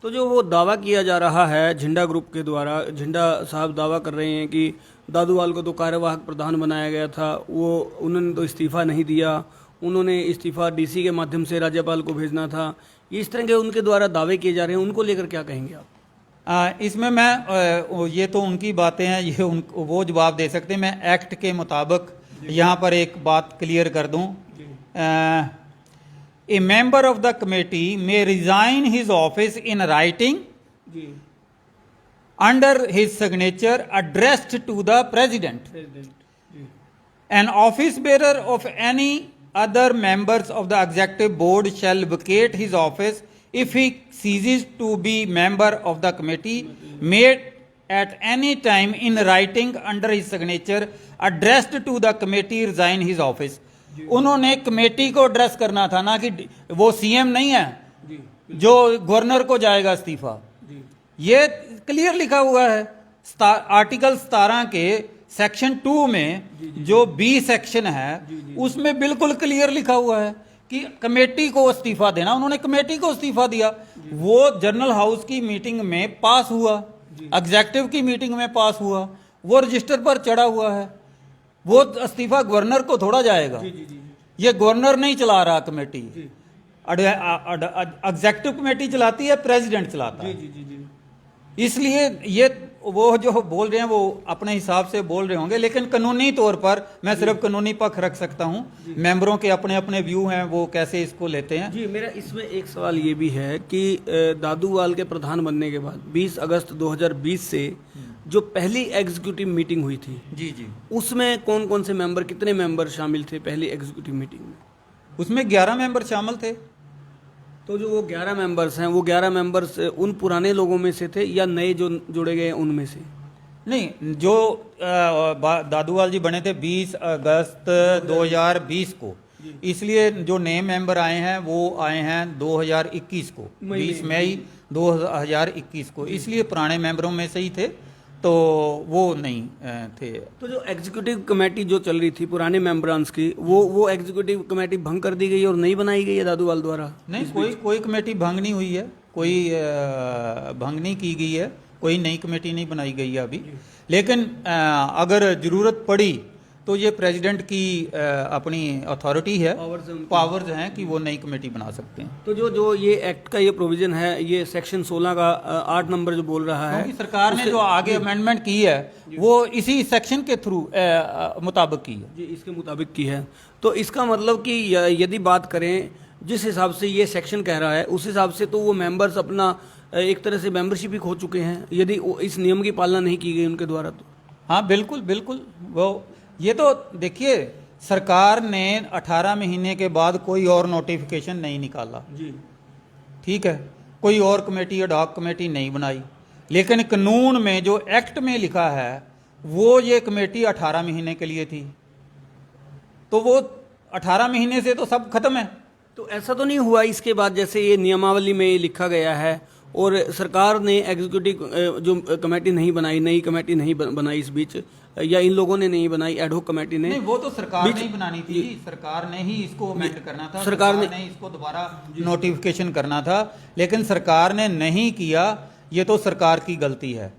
तो जो वो दावा किया जा रहा है झंडा ग्रुप के द्वारा, झंडा साहब दावा कर रहे हैं कि दादूवाल को तो कार्यवाहक प्रधान बनाया गया था, वो उन्होंने तो इस्तीफ़ा नहीं दिया, उन्होंने इस्तीफ़ा डीसी के माध्यम से राज्यपाल को भेजना था। इस तरह के उनके द्वारा दावे किए जा रहे हैं, उनको लेकर क्या कहेंगे आप? इसमें मैं ये तो उनकी बातें हैं, ये वो जवाब दे सकते हैं। मैं एक्ट के मुताबिक यहाँ पर एक बात क्लियर कर दूँ। ए member of the committee may resign his office in writing under his signature addressed to the president. An office bearer of any other members of the executive board shall vacate his office if he ceases to be member of the committee, made at any time in writing under his signature addressed to the committee resign his office। उन्होंने committee को address करना था, ना कि वो CM नहीं है जो गवर्नर को जाएगा इस्तीफा। ये क्लियर लिखा हुआ है आर्टिकल 17 के सेक्शन 2 में, जो बी सेक्शन है उसमें बिल्कुल क्लियर लिखा हुआ है कि कमेटी को इस्तीफा देना। उन्होंने कमेटी को इस्तीफा दिया, वो जनरल हाउस की मीटिंग में पास हुआ, एग्जेक्टिव की मीटिंग में पास हुआ, वो रजिस्टर पर चढ़ा हुआ है। वो इस्तीफा गवर्नर को थोड़ा जाएगा। ये गवर्नर नहीं चला रहा कमेटी, एग्जेक्टिव कमेटी चलाती है, प्रेसिडेंट चलाता है। इसलिए ये वो जो बोल रहे हैं वो अपने हिसाब से बोल रहे होंगे, लेकिन कानूनी तौर पर मैं सिर्फ कानूनी पक्ष रख सकता हूं। मेंबरों के अपने अपने व्यू हैं, वो कैसे इसको लेते हैं। जी, मेरा इसमें एक सवाल ये भी है कि दादूवाल के प्रधान बनने के बाद 20 अगस्त 2020 से जो पहली एग्जीक्यूटिव मीटिंग हुई थी, जी, उसमें कौन कौन से मेंबर, कितने मेंबर शामिल थे पहली एग्जीक्यूटिव मीटिंग में? उसमें 11 मेंबर शामिल थे। तो जो वो 11 मेंबर्स हैं, वो 11 मेंबर्स उन पुराने लोगों में से थे या नए जो जुड़े गए उनमें से? नहीं, जो दादूवाल जी बने थे 20 अगस्त 2020 को, इसलिए जो नए मेंबर आए हैं वो आए हैं 2021 को, 20 मई 2021 को, इसलिए पुराने मेंबरों में से ही थे, तो वो नहीं थे। तो जो एग्जीक्यूटिव कमेटी जो चल रही थी पुराने मेंबरांस की, वो एग्जीक्यूटिव कमेटी भंग कर दी गई और नई बनाई गई है दादूवाल द्वारा? नहीं, कोई कमेटी भंग नहीं हुई है, कोई भंग नहीं की गई है, कोई नई कमेटी नहीं बनाई गई है अभी। लेकिन अगर जरूरत पड़ी तो ये प्रेसिडेंट की अपनी अथॉरिटी है, पावर्स हैं कि वो नई कमेटी बना सकते हैं। तो जो ये एक्ट का ये प्रोविजन है, ये सेक्शन 16 का 8 नंबर जो बोल रहा है, सरकार ने जो आगे अमेंडमेंट की है वो इसी सेक्शन के थ्रू मुताबिक की है। जी, इसके मुताबिक की है। तो इसका मतलब कि यदि बात करें जिस हिसाब से ये सेक्शन कह रहा है, उस हिसाब से तो वो मेंबर्स अपना एक तरह से मेंबरशिप ही खो चुके हैं यदि इस नियम की पालना नहीं की गई उनके द्वारा। तो हाँ, बिल्कुल बिल्कुल। वो ये तो देखिए, सरकार ने 18 महीने के बाद कोई और नोटिफिकेशन नहीं निकाला जी, ठीक है, कोई और कमेटी अडॉक कमेटी नहीं बनाई, लेकिन कानून में जो एक्ट में लिखा है वो ये कमेटी 18 महीने के लिए थी, तो वो 18 महीने से तो सब खत्म है। तो ऐसा तो नहीं हुआ इसके बाद जैसे ये नियमावली में लिखा गया है और सरकार ने एग्जीक्यूटिव जो कमेटी नहीं बनाई, नई कमेटी नहीं बनाई इस बीच, या इन लोगों ने नहीं बनाई, एडहोक कमेटी ने? नहीं, वो तो सरकार ने ही बनानी थी, सरकार ने ही इसको अमेंड करना था, सरकार ने इसको दोबारा नोटिफिकेशन करना था, लेकिन सरकार ने नहीं किया। ये तो सरकार की गलती है,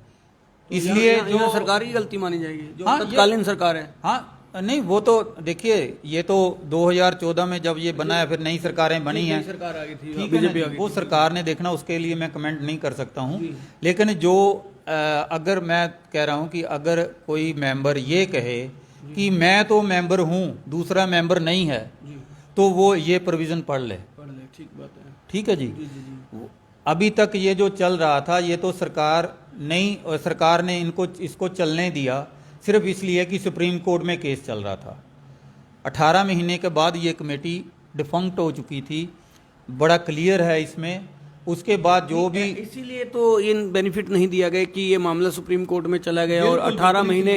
इसलिए जो सरकार की गलती मानी जाएगी जो तत्कालीन सरकार है। हाँ, नहीं, वो तो देखिए, ये तो 2014 में जब ये बना है, फिर नई सरकारें बनी हैं, सरकार आ गई थी, बीजेपी, वो सरकार ने देखना, उसके लिए मैं कमेंट नहीं कर सकता हूँ। लेकिन जो अगर मैं कह रहा हूँ कि अगर कोई मेंबर ये कहे कि मैं तो मेंबर हूँ, दूसरा मेंबर नहीं है, तो वो ये प्रोविज़न पढ़ ले। ठीक बात है। ठीक है जी। अभी तक ये जो चल रहा था, ये तो सरकार नहीं, सरकार ने इसको चलने दिया सिर्फ इसलिए कि सुप्रीम कोर्ट में केस चल रहा था। 18 महीने के बाद ये कमेटी डिफंक्ट हो चुकी थी, बड़ा क्लियर है इसमें। उसके बाद जो भी, इसीलिए तो इन बेनिफिट नहीं दिया गया कि ये मामला सुप्रीम कोर्ट में चला गया और 18 महीने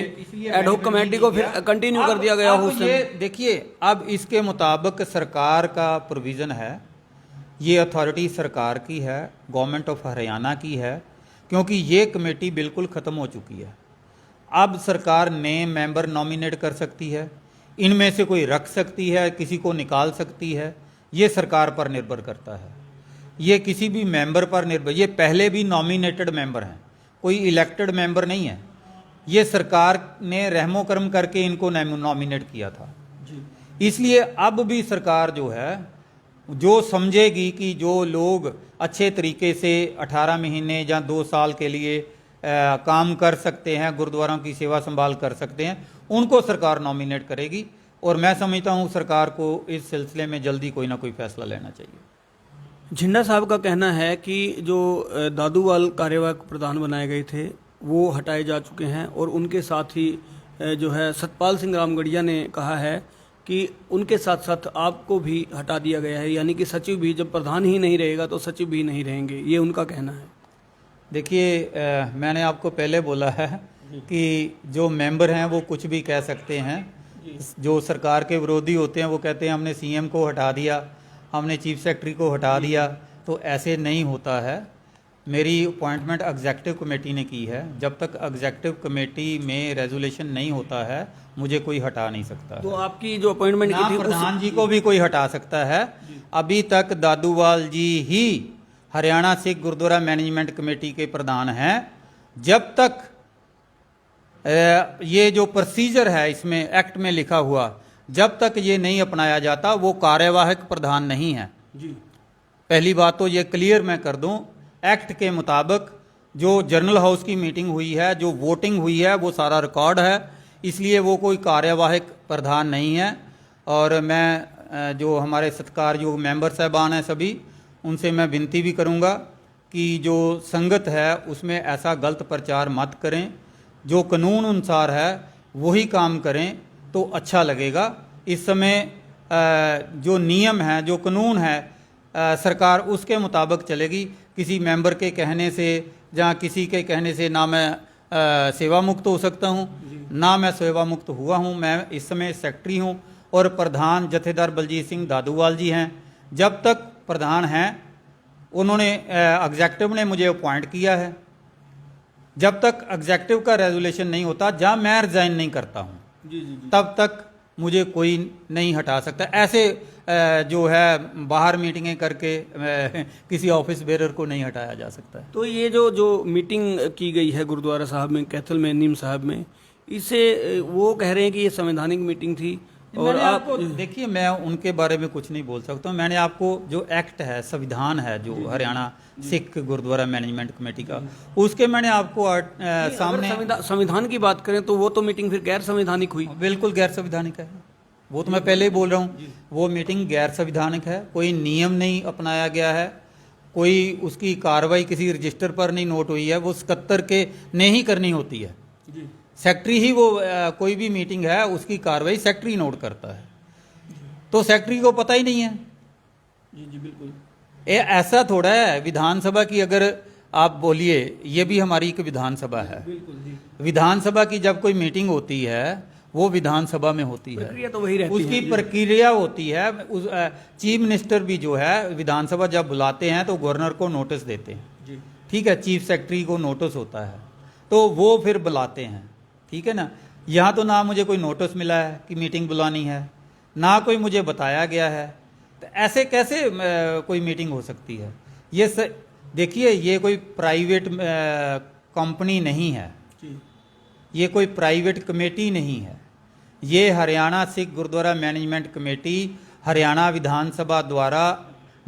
एडहोक कमेटी को फिर कंटिन्यू कर दिया गया हो। ये देखिए, अब इसके मुताबिक सरकार का प्रोविज़न है, ये अथॉरिटी सरकार की है, गवर्नमेंट ऑफ हरियाणा की है, क्योंकि ये कमेटी बिल्कुल ख़त्म हो चुकी है। अब सरकार नए मेंबर नॉमिनेट कर सकती है, इनमें से कोई रख सकती है, किसी को निकाल सकती है, ये सरकार पर निर्भर करता है, ये किसी भी मेंबर पर निर्भर। ये पहले भी नॉमिनेटेड मेंबर हैं, कोई इलेक्टेड मेंबर नहीं है, ये सरकार ने रहमो करम करके इनको नॉमिनेट किया था। इसलिए अब भी सरकार जो है, जो समझेगी कि जो लोग अच्छे तरीके से 18 महीने या 2 साल के लिए काम कर सकते हैं, गुरुद्वारों की सेवा संभाल कर सकते हैं, उनको सरकार नॉमिनेट करेगी। और मैं समझता हूँ सरकार को इस सिलसिले में जल्दी कोई ना कोई फैसला लेना चाहिए। झिंडा साहब का कहना है कि जो दादूवाल कार्यवाहक प्रधान बनाए गए थे वो हटाए जा चुके हैं, और उनके साथ ही जो है सतपाल सिंह रामगढ़िया ने कहा है कि उनके साथ साथ आपको भी हटा दिया गया है, यानी कि सचिव भी, जब प्रधान ही नहीं रहेगा तो सचिव भी नहीं रहेंगे, ये उनका कहना है। देखिए मैंने आपको पहले बोला है कि जो मेंबर हैं वो कुछ भी कह सकते हैं। जो सरकार के विरोधी होते हैं वो कहते हैं हमने सीएम को हटा दिया, हमने चीफ सेक्रेटरी को हटा दिया, तो ऐसे नहीं होता है। मेरी अपॉइंटमेंट एग्जेक्टिव कमेटी ने की है। जब तक एग्जेक्टिव कमेटी में रेजोल्यूशन नहीं होता है मुझे कोई हटा नहीं सकता। तो आपकी जो अपॉइंटमेंट ना की थी प्रधान जी को भी कोई हटा सकता है। अभी तक दादूवाल जी ही हरियाणा सिख गुरुद्वारा मैनेजमेंट कमेटी के प्रधान हैं। जब तक ये जो प्रोसीजर है इसमें एक्ट में लिखा हुआ, जब तक ये नहीं अपनाया जाता वो कार्यवाहक प्रधान नहीं है। जी। पहली बात तो ये क्लियर मैं कर दूं, एक्ट के मुताबिक जो जर्नल हाउस की मीटिंग हुई है, जो वोटिंग हुई है, वो सारा रिकॉर्ड है, इसलिए वो कोई कार्यवाहक प्रधान नहीं है। और मैं जो हमारे सत्कारयोग मेंबर साहबान हैं सभी, उनसे मैं विनती भी करूंगा कि जो संगत है उसमें ऐसा गलत प्रचार मत करें। जो कानून अनुसार है वही काम करें तो अच्छा लगेगा। इस समय जो नियम है, जो कानून है, सरकार उसके मुताबिक चलेगी। किसी मेंबर के कहने से या किसी के कहने से ना मैं सेवा मुक्त हो सकता हूं, ना मैं सेवा मुक्त हुआ हूं। मैं इस समय सेक्रेटरी हूं और प्रधान जथेदार बलजीत सिंह दादूवाल जी हैं। जब तक प्रधान हैं, उन्होंने एग्जेक्टिव ने मुझे अपॉइंट किया है, जब तक एग्जेक्टिव का रेजोल्यूशन नहीं होता, जहाँ मैं रिजाइन नहीं करता हूँ, जी, जी, जी। तब तक मुझे कोई नहीं हटा सकता। ऐसे जो है बाहर मीटिंगें करके किसी ऑफिस बेरर को नहीं हटाया जा सकता है। तो ये जो मीटिंग की गई है गुरुद्वारा साहब में, कैथल में, नीम साहब में, इसे वो कह रहे हैं कि ये संवैधानिक मीटिंग थी। और आपको देखिए, मैं उनके बारे में कुछ नहीं बोल सकता हूँ। मैंने आपको जो एक्ट है, संविधान है जो हरियाणा सिख गुरुद्वारा मैनेजमेंट कमेटी का, उसके मैंने आपको सामने संविधान की बात करें तो वो तो मीटिंग फिर गैर संवैधानिक हुई। बिल्कुल गैर संविधानिक है, वो तो मैं पहले ही बोल रहा हूँ। वो मीटिंग गैर संविधानिक है, कोई नियम नहीं अपनाया गया है, कोई उसकी कार्रवाई किसी रजिस्टर पर नहीं नोट हुई है, वो 77 के ने ही करनी होती है। सेक्रेटरी ही वो कोई भी मीटिंग है उसकी कार्रवाई सेक्रेटरी नोट करता है, तो सेक्रेटरी को पता ही नहीं है। जी जी बिल्कुल। ये ऐसा थोड़ा है विधानसभा की, अगर आप बोलिए, ये भी हमारी एक विधानसभा है। बिल्कुल जी। विधानसभा की जब कोई मीटिंग होती है वो विधानसभा में होती है, प्रक्रिया तो वही रहती उसकी है। प्रक्रिया होती है। चीफ मिनिस्टर भी जो है विधानसभा जब बुलाते हैं तो गवर्नर को नोटिस देते हैं, जी। ठीक है, चीफ सेक्रेटरी को नोटिस होता है तो वो फिर बुलाते हैं, ठीक है ना। यहाँ तो ना मुझे कोई नोटिस मिला है कि मीटिंग बुलानी है, ना कोई मुझे बताया गया है, तो ऐसे कैसे कोई मीटिंग हो सकती है। ये देखिए, ये कोई प्राइवेट कंपनी नहीं है, ये कोई प्राइवेट कमेटी नहीं है, ये हरियाणा सिख गुरुद्वारा मैनेजमेंट कमेटी हरियाणा विधानसभा द्वारा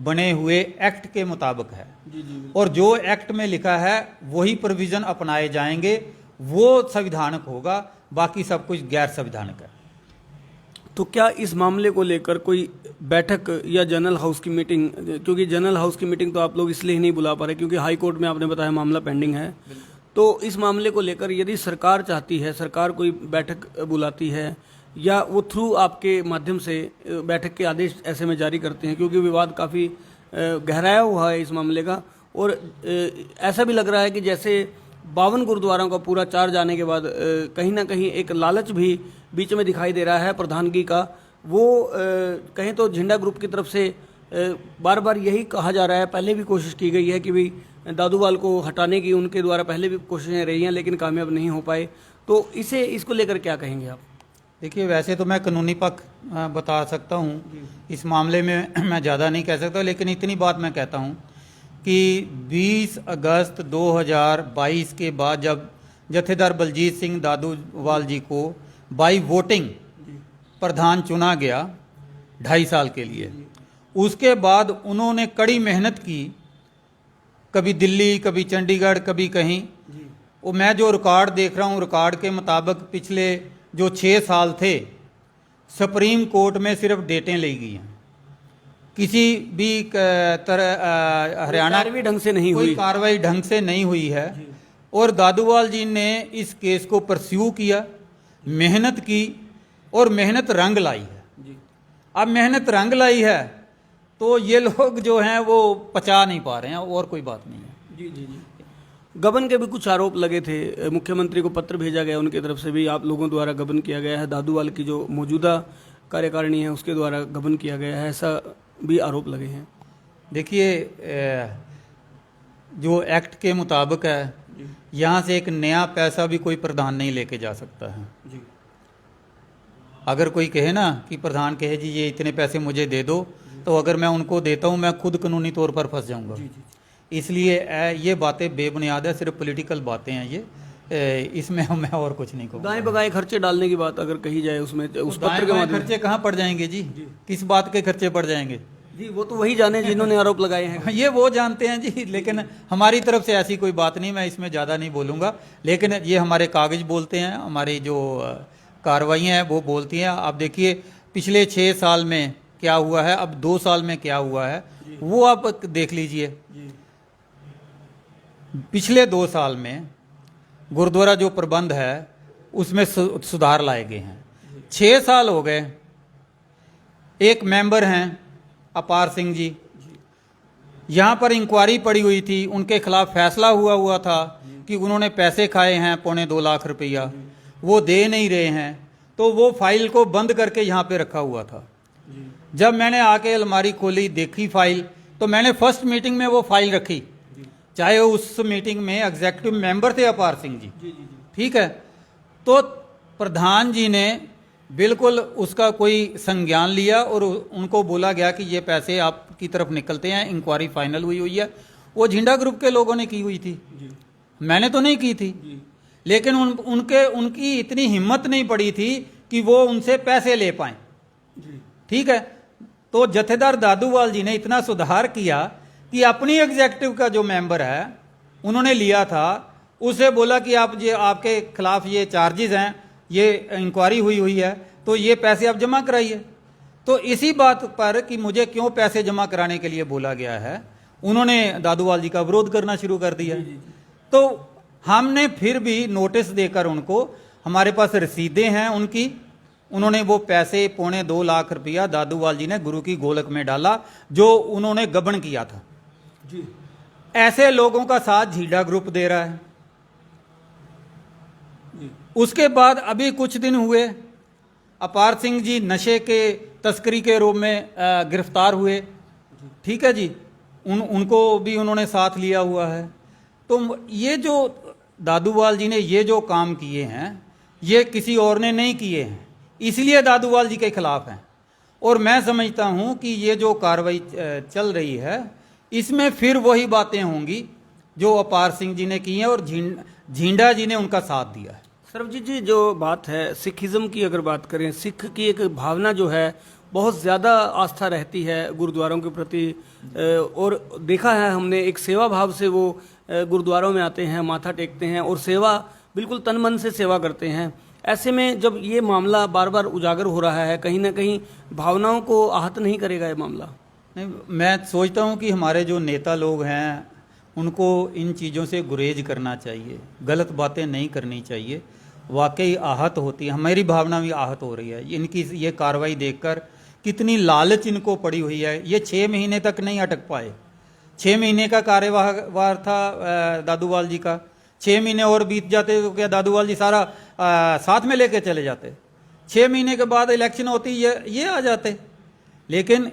बने हुए एक्ट के मुताबिक है। जी जी। और जो एक्ट में लिखा है वही प्रोविजन अपनाए जाएंगे, वो संविधानिक होगा, बाकी सब कुछ गैर संविधानिक है। तो क्या इस मामले को लेकर कोई बैठक या जनरल हाउस की मीटिंग, क्योंकि जनरल हाउस की मीटिंग तो आप लोग इसलिए ही नहीं बुला पा रहे क्योंकि हाई कोर्ट में आपने बताया मामला पेंडिंग है, तो इस मामले को लेकर यदि सरकार चाहती है, सरकार कोई बैठक बुलाती है या वो थ्रू आपके माध्यम से बैठक के आदेश ऐसे में जारी करते हैं, क्योंकि विवाद काफ़ी गहराया हुआ है इस मामले का, और ऐसा भी लग रहा है कि जैसे 52 गुरुद्वारों का पूरा चार्ज आने के बाद कहीं ना कहीं एक लालच भी बीच में दिखाई दे रहा है प्रधानगी का। वो कहें तो झंडा ग्रुप की तरफ से बार बार यही कहा जा रहा है, पहले भी कोशिश की गई है कि भाई दादूवाल को हटाने की उनके द्वारा पहले भी कोशिशें रही हैं लेकिन कामयाब नहीं हो पाए, तो इसको लेकर क्या कहेंगे आप। देखिए, वैसे तो मैं कानूनी पक्ष बता सकता हूँ, इस मामले में मैं ज़्यादा नहीं कह सकता, लेकिन इतनी बात मैं कहता हूँ कि 20 अगस्त 2022 के बाद जब जथेदार बलजीत सिंह दादूवाल जी को बाई वोटिंग प्रधान चुना गया 2.5 साल के लिए, उसके बाद उन्होंने कड़ी मेहनत की, कभी दिल्ली, कभी चंडीगढ़, कभी कहीं। वो मैं जो रिकॉर्ड देख रहा हूँ, रिकॉर्ड के मुताबिक पिछले जो 6 साल थे सुप्रीम कोर्ट में सिर्फ डेटें ली गई हैं, किसी भी तरह हरियाणा ढंग से नहीं हुई, कोई कार्रवाई ढंग से नहीं हुई है। और दादूवाल जी ने इस केस को परस्यू किया, मेहनत की और मेहनत रंग लाई है। अब मेहनत रंग लाई है तो ये लोग जो हैं वो पचा नहीं पा रहे हैं, और कोई बात नहीं है। जी जी जी। गबन के भी कुछ आरोप लगे थे, मुख्यमंत्री को पत्र भेजा गया, उनकी तरफ से भी आप लोगों द्वारा गबन किया गया है, दादूवाल की जो मौजूदा कार्यकारिणी है उसके द्वारा गबन किया गया है, ऐसा भी आरोप लगे हैं। देखिए, जो एक्ट के मुताबिक है, यहाँ से एक नया पैसा भी कोई प्रधान नहीं लेके जा सकता है जी। अगर कोई कहे ना कि प्रधान कहे जी ये इतने पैसे मुझे दे दो, तो अगर मैं उनको देता हूँ मैं खुद कानूनी तौर पर फंस जाऊँगा। इसलिए ये बातें बेबुनियाद है, सिर्फ पॉलिटिकल बातें हैं ये, इसमें मैं और कुछ नहीं कहूँगा। दाएं बगाए खर्चे डालने की बात अगर कही जाए उसमें, उस दाएं पत्र के बाएं माध्यम खर्चे कहाँ पड़ जाएंगे जी? किस बात के खर्चे पड़ जाएंगे जी, वो तो वही जाने जिन्होंने आरोप लगाए हैं। ये वो जानते हैं जी, लेकिन हमारी तरफ से ऐसी कोई बात नहीं, मैं इसमें ज़्यादा नहीं बोलूँगा। लेकिन ये हमारे कागज बोलते हैं, हमारी जो कार्रवाइयाँ हैं वो बोलती हैं। आप देखिए पिछले 6 साल में क्या हुआ है, अब 2 साल में क्या हुआ है, वो आप देख लीजिए। पिछले 2 साल में गुरुद्वारा जो प्रबंध है उसमें सुधार लाए गए हैं। 6 साल हो गए, एक मेंबर हैं अपार सिंह जी, यहाँ पर इंक्वायरी पड़ी हुई थी, उनके खिलाफ फैसला हुआ था कि उन्होंने पैसे खाए हैं 2.25 लाख रुपया, वो दे नहीं रहे हैं, तो वो फाइल को बंद करके यहाँ पे रखा हुआ था। जब मैंने आके अलमारी खोली, देखी फाइल, तो मैंने फर्स्ट मीटिंग में वो फाइल रखी, चाहे उस मीटिंग में एग्जीक्यूटिव मेंबर थे अपार सिंह जी, ठीक है। तो प्रधान जी ने बिल्कुल उसका कोई संज्ञान लिया और उनको बोला गया कि ये पैसे आपकी तरफ निकलते हैं, इंक्वायरी फाइनल हुई है। वो झिंडा ग्रुप के लोगों ने की हुई थी, मैंने तो नहीं की थी, लेकिन उनकी इतनी हिम्मत नहीं पड़ी थी कि वो उनसे पैसे ले पाए, ठीक है। तो जथेदार दादूवाल जी ने इतना सुधार किया कि अपनी एग्जीक्यूटिव का जो मेंबर है उन्होंने लिया था, उसे बोला कि आप ये आपके खिलाफ ये चार्जेस हैं, ये इंक्वायरी हुई है, तो ये पैसे आप जमा कराइए। तो इसी बात पर कि मुझे क्यों पैसे जमा कराने के लिए बोला गया है, उन्होंने दादूवाल जी का विरोध करना शुरू कर दिया। तो हमने फिर भी नोटिस देकर उनको, हमारे पास रसीदें हैं उनकी, उन्होंने वो पैसे 2.25 लाख रुपया दादूवाल जी ने गुरु की गोलक में डाला जो उन्होंने गबन किया था जी। ऐसे लोगों का साथ झीडा ग्रुप दे रहा है। उसके बाद अभी कुछ दिन हुए, अपार सिंह जी नशे के तस्करी के रूप में गिरफ्तार हुए, ठीक है जी, उनको भी उन्होंने साथ लिया हुआ है। तो ये जो दादूवाल जी ने ये जो काम किए हैं ये किसी और ने नहीं किए हैं, इसलिए दादूवाल जी के खिलाफ हैं। और मैं समझता हूं कि ये जो कार्रवाई चल रही है इसमें फिर वही बातें होंगी जो अपार सिंह जी ने की हैं और झिंडा जी ने उनका साथ दिया है। सरबजीत जी, जो बात है सिखिज्म की, अगर बात करें, सिख की एक भावना जो है बहुत ज़्यादा आस्था रहती है गुरुद्वारों के प्रति, और देखा है हमने एक सेवा भाव से वो गुरुद्वारों में आते हैं, माथा टेकते हैं और सेवा बिल्कुल तन मन से सेवा करते हैं। ऐसे में जब ये मामला बार बार उजागर हो रहा है, कहीं ना कहीं भावनाओं को आहत नहीं करेगा ये मामला? नहीं, मैं सोचता हूँ कि हमारे जो नेता लोग हैं उनको इन चीज़ों से गुरेज करना चाहिए, गलत बातें नहीं करनी चाहिए। वाकई आहत होती है, हमारी भावना भी आहत हो रही है इनकी ये कार्रवाई देखकर। कितनी लालच इनको पड़ी हुई है, ये 6 महीने तक नहीं अटक पाए। 6 महीने का कार्यवार था दादूवाल जी का, 6 महीने और बीत जाते तो क्या दादूवाल जी सारा साथ में लेके चले जाते। 6 महीने के बाद इलेक्शन होती ये आ जाते। लेकिन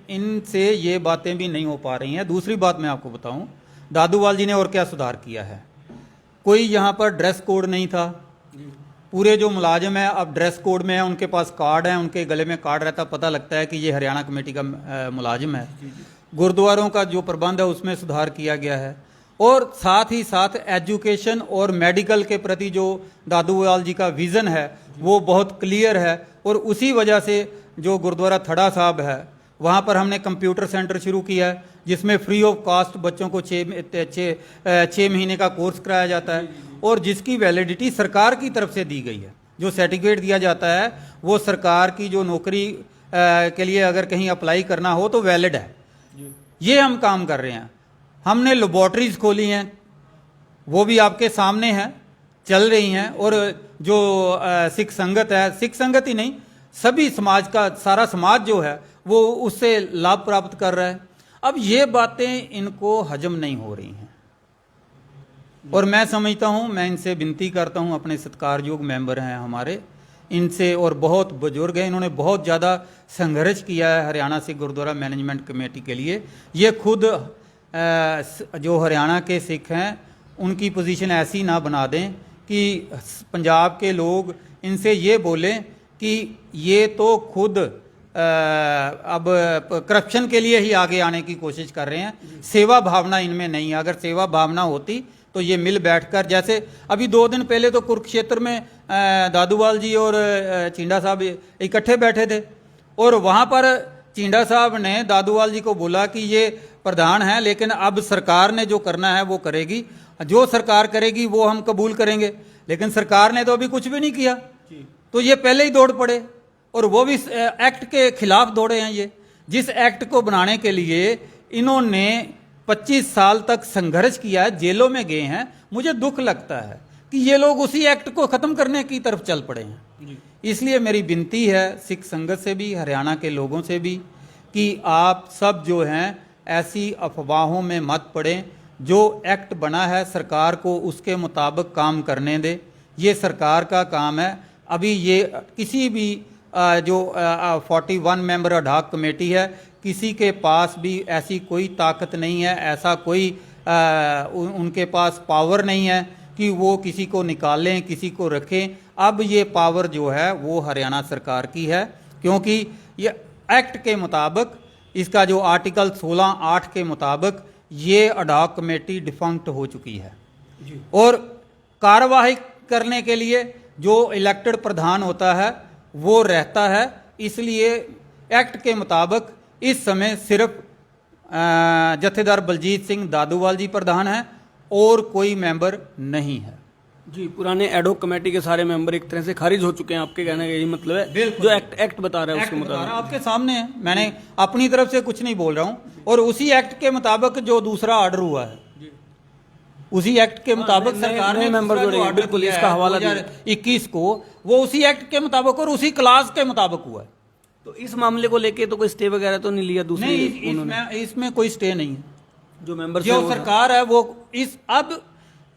इनसे ये बातें भी नहीं हो पा रही हैं। दूसरी बात मैं आपको बताऊं, दादूवाल जी ने और क्या सुधार किया है। कोई यहाँ पर ड्रेस कोड नहीं था, पूरे जो मुलाजिम है अब ड्रेस कोड में है, उनके पास कार्ड है, उनके गले में कार्ड रहता, पता लगता है कि ये हरियाणा कमेटी का मुलाजिम है। गुरुद्वारों का जो प्रबंध है उसमें सुधार किया गया है, और साथ ही साथ एजुकेशन और मेडिकल के प्रति जो दादूवाल जी का विज़न है वो बहुत क्लियर है। और उसी वजह से जो गुरुद्वारा थड़ा साहब है वहाँ पर हमने कंप्यूटर सेंटर शुरू किया है जिसमें फ्री ऑफ कास्ट बच्चों को 6 महीने का कोर्स कराया जाता है, और जिसकी वैलिडिटी सरकार की तरफ से दी गई है। जो सर्टिफिकेट दिया जाता है वो सरकार की जो नौकरी के लिए अगर कहीं अप्लाई करना हो तो वैलिड है। ये हम काम कर रहे हैं। हमने लेबॉर्ट्रीज खोली हैं, वो भी आपके सामने हैं, चल रही हैं। और जो सिख संगत है, सिख संगत ही नहीं, सभी समाज का सारा समाज जो है वो उससे लाभ प्राप्त कर रहा है। अब ये बातें इनको हजम नहीं हो रही हैं। और मैं समझता हूँ, मैं इनसे विनती करता हूँ, अपने सत्कारयोग मेंबर हैं हमारे, इनसे, और बहुत बुजुर्ग हैं, इन्होंने बहुत ज़्यादा संघर्ष किया है हरियाणा सिख गुरुद्वारा मैनेजमेंट कमेटी के लिए। ये खुद जो हरियाणा के सिख हैं उनकी पोजीशन ऐसी ना बना दें कि पंजाब के लोग इनसे ये बोलें कि ये तो खुद अब करप्शन के लिए ही आगे आने की कोशिश कर रहे हैं। सेवा भावना इनमें नहीं है। अगर सेवा भावना होती तो ये मिल बैठकर, जैसे अभी 2 दिन पहले तो कुरुक्षेत्र में दादूवाल जी और चिंडा साहब इकट्ठे बैठे थे, और वहाँ पर चिंडा साहब ने दादूवाल जी को बोला कि ये प्रधान है, लेकिन अब सरकार ने जो करना है वो करेगी, जो सरकार करेगी वो हम कबूल करेंगे। लेकिन सरकार ने तो अभी कुछ भी नहीं किया, तो ये पहले ही दौड़ पड़े, और वो भी एक्ट के खिलाफ दौड़े हैं। ये जिस एक्ट को बनाने के लिए इन्होंने 25 साल तक संघर्ष किया है, जेलों में गए हैं, मुझे दुख लगता है कि ये लोग उसी एक्ट को खत्म करने की तरफ चल पड़े हैं। इसलिए मेरी विनती है सिख संगत से भी, हरियाणा के लोगों से भी, कि आप सब जो हैं ऐसी अफवाहों में मत पड़ें। जो एक्ट बना है सरकार को उसके मुताबिक काम करने दे, ये सरकार का काम है। अभी ये किसी भी जो 41 मेंबर अडॉक कमेटी है, किसी के पास भी ऐसी कोई ताकत नहीं है, ऐसा कोई उनके पास पावर नहीं है कि वो किसी को निकालें, किसी को रखें। अब ये पावर जो है वो हरियाणा सरकार की है, क्योंकि ये एक्ट के मुताबिक, इसका जो आर्टिकल 16(8) के मुताबिक ये अडॉक कमेटी डिफंक्ट हो चुकी है। और कार्यवाही करने के लिए जो इलेक्टेड प्रधान होता है वो रहता है। इसलिए एक्ट के मुताबिक इस समय सिर्फ जथेदार बलजीत सिंह दादूवाल जी प्रधान हैं और कोई मेंबर नहीं है। जी, पुराने एडोक कमेटी के सारे मेंबर एक तरह से खारिज हो चुके हैं, आपके कहने का यही मतलब है? जो एक्ट बता रहा है उसके मुताबिक आपके सामने है, मैंने अपनी तरफ से कुछ नहीं बोल रहा हूं। और उसी एक्ट के मुताबिक जो दूसरा ऑर्डर हुआ है, उसी एक्ट के मुताबिक सरकार ने मेंबर जोड़े, बिल्कुल इसका हवाला 2021 को, वो उसी एक्ट के मुताबिक और उसी क्लास के मुताबिक हुआ है। तो इस मामले को लेके तो कोई स्टे वगैरह तो नहीं लिया दूसरी? नहीं, इसमें कोई स्टे नहीं है। जो मेंबर जो सरकार है वो इस, अब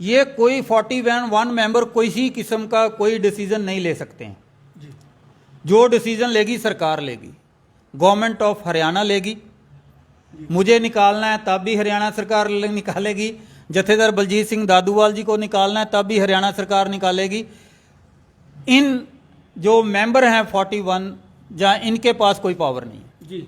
ये कोई 41 मेंबर किसी किस्म का कोई डिसीजन नहीं ले सकते हैं। जो डिसीजन लेगी सरकार लेगी, गवर्नमेंट ऑफ हरियाणा लेगी। मुझे निकालना है तब भी हरियाणा सरकार निकालेगी, जथेदार बलजीत सिंह दादूवाल जी को निकालना है तब भी हरियाणा सरकार निकालेगी। इन जो मेंबर हैं 41, जहाँ इनके पास कोई पावर नहीं है। जी,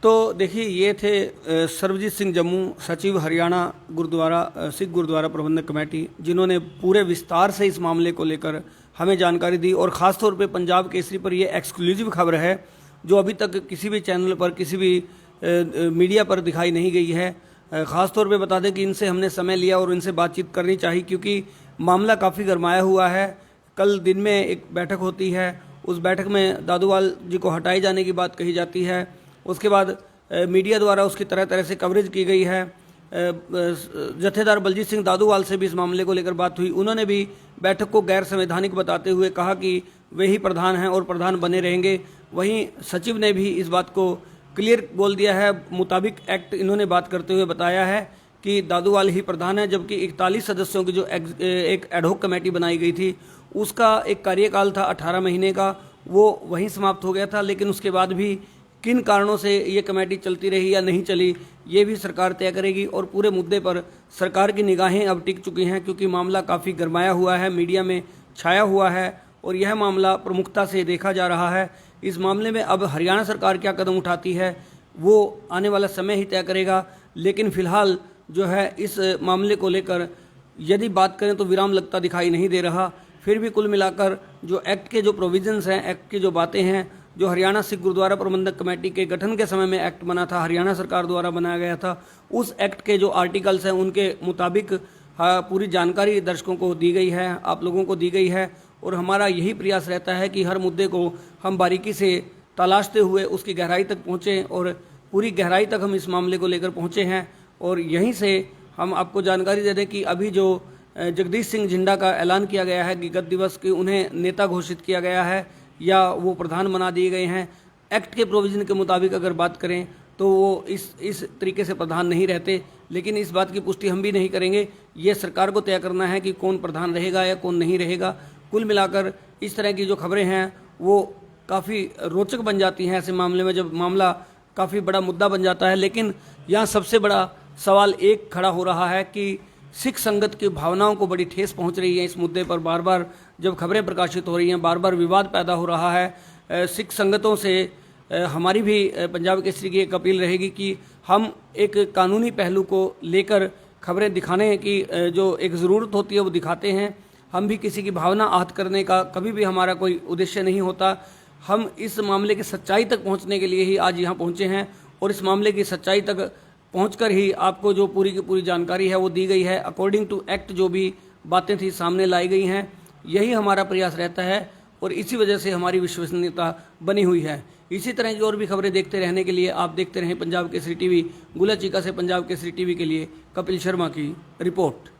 तो देखिए ये थे सर्वजीत सिंह जम्मू, सचिव हरियाणा गुरुद्वारा सिख गुरुद्वारा प्रबंधक कमेटी, जिन्होंने पूरे विस्तार से इस मामले को लेकर हमें जानकारी दी। और ख़ास तौर पे पंजाब केसरी पर ये एक्सक्लूसिव खबर है जो अभी तक किसी भी चैनल पर, किसी भी मीडिया पर दिखाई नहीं गई है। ख़ास तौर पे बता दें कि इनसे हमने समय लिया और इनसे बातचीत करनी चाहिए, क्योंकि मामला काफ़ी गरमाया हुआ है। कल दिन में एक बैठक होती है, उस बैठक में दादूवाल जी को हटाए जाने की बात कही जाती है। उसके बाद मीडिया द्वारा उसकी तरह तरह से कवरेज की गई है। जथेदार बलजीत सिंह दादूवाल से भी इस मामले को लेकर बात हुई। उन्होंने भी बैठक को गैर संवैधानिक बताते हुए कहा कि वे ही प्रधान हैं और प्रधान बने रहेंगे। वहीं सचिव ने भी इस बात को क्लियर बोल दिया है, मुताबिक एक्ट इन्होंने बात करते हुए बताया है कि दादूवाल ही प्रधान है। जबकि 41 सदस्यों की जो एक एडहोक कमेटी बनाई गई थी उसका एक कार्यकाल था 18 महीने का, वो वहीं समाप्त हो गया था। लेकिन उसके बाद भी किन कारणों से ये कमेटी चलती रही या नहीं चली, ये भी सरकार तय करेगी। और पूरे मुद्दे पर सरकार की निगाहें अब टिक चुकी हैं, क्योंकि मामला काफ़ी गरमाया हुआ है, मीडिया में छाया हुआ है और यह मामला प्रमुखता से देखा जा रहा है। इस मामले में अब हरियाणा सरकार क्या कदम उठाती है वो आने वाला समय ही तय करेगा। लेकिन फिलहाल जो है इस मामले को लेकर यदि बात करें तो विराम लगता दिखाई नहीं दे रहा। फिर भी कुल मिलाकर जो एक्ट के जो प्रोविजंस हैं, एक्ट की जो बातें हैं, जो हरियाणा सिख गुरुद्वारा प्रबंधक कमेटी के गठन के समय में एक्ट बना था, हरियाणा सरकार द्वारा बनाया गया था, उस एक्ट के जो आर्टिकल्स हैं उनके मुताबिक पूरी जानकारी दर्शकों को दी गई है, आप लोगों को दी गई है। और हमारा यही प्रयास रहता है कि हर मुद्दे को हम बारीकी से तलाशते हुए उसकी गहराई तक पहुँचें, और पूरी गहराई तक हम इस मामले को लेकर पहुँचे हैं। और यहीं से हम आपको जानकारी दे दें कि अभी जो जगदीश सिंह झिंडा का ऐलान किया गया है कि गत दिवस के उन्हें नेता घोषित किया गया है या वो प्रधान बना दिए गए हैं। एक्ट के प्रोविज़न के मुताबिक अगर बात करें तो वो इस तरीके से प्रधान नहीं रहते, लेकिन इस बात की पुष्टि हम भी नहीं करेंगे। ये सरकार को तय करना है कि कौन प्रधान रहेगा या कौन नहीं रहेगा। कुल मिलाकर इस तरह की जो खबरें हैं वो काफ़ी रोचक बन जाती हैं ऐसे मामले में, जब मामला काफ़ी बड़ा मुद्दा बन जाता है। लेकिन यहाँ सबसे बड़ा सवाल एक खड़ा हो रहा है कि सिख संगत की भावनाओं को बड़ी ठेस पहुंच रही है। इस मुद्दे पर बार बार जब खबरें प्रकाशित हो रही हैं, बार बार विवाद पैदा हो रहा है। सिख संगतों से हमारी भी पंजाब केसरी की एक अपील रहेगी कि हम एक कानूनी पहलू को लेकर खबरें दिखाने की जो एक ज़रूरत होती है वो दिखाते हैं। हम भी किसी की भावना आहत करने का कभी भी हमारा कोई उद्देश्य नहीं होता। हम इस मामले की सच्चाई तक पहुंचने के लिए ही आज यहाँ पहुंचे हैं और इस मामले की सच्चाई तक पहुंचकर ही आपको जो पूरी की पूरी जानकारी है वो दी गई है। अकॉर्डिंग टू एक्ट जो भी बातें थी सामने लाई गई हैं, यही हमारा प्रयास रहता है और इसी वजह से हमारी विश्वसनीयता बनी हुई है। इसी तरह की और भी खबरें देखते रहने के लिए आप देखते रहें पंजाब केसरी टीवी। गुला चीका से पंजाब केसरी टीवी के लिए कपिल शर्मा की रिपोर्ट।